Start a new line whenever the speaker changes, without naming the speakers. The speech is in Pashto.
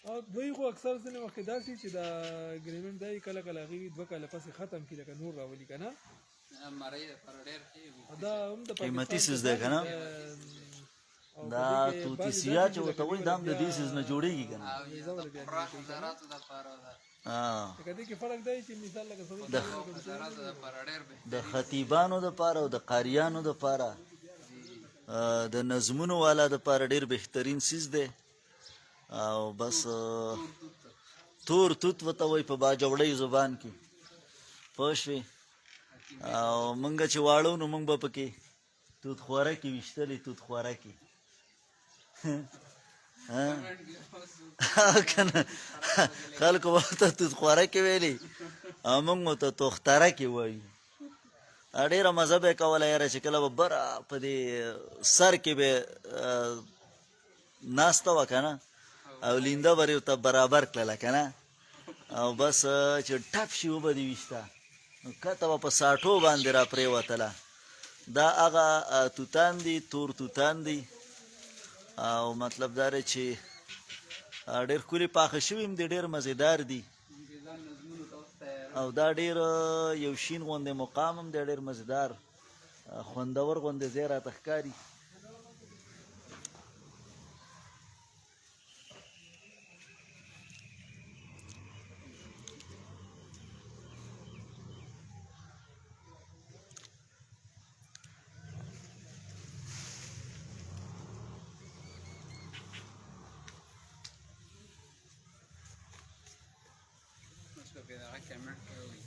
او دوی خو اکثر ځینې وخت داسې چې دا اګریمنټ دی کله کله هغې 2 کاله پسې ختم کړي لکه نور راولي که نه دا هم د
قیمتي سیز دی که نه دا توتیسیا چې ورته وایي دا هم د دې سیز نه جوړېږي که نه
لکه دې کې فرق دی چې مثال لکه
د خطیبانو دپاره او د قاریانو دپاره د نظمونو والا دپاره ډېر بهترین سیز دی او بس تور توت ورته وایي په باجوړۍ زبان کې پوه شوې او موږ چې واړو نو موږ به پکې توت خوارکې ویشتلې توت خوارکې کنه خلکو به ورته توت خوارکې ویلې او موږ ورته توخترکې وایو ډېره مزه به یې کوله یاره چې کله به بره په دې سر کې به ناسته وه که نه او لینده به ورته برابر کړله که نه او بس چې ټپ شي وبه دې ویشته نو کته به په ساټو باندې را پرېوتله دا هغه توتان دي تور توتان دي او مطلب دا دی چې ډېر ښکلي پاخه شوي هم دي ډېر مزېدار دي او دا ډېر یو شین غوندې مقام هم دی ډېر مزېدار خوندور غوندې ځای راته ښکاري
que da que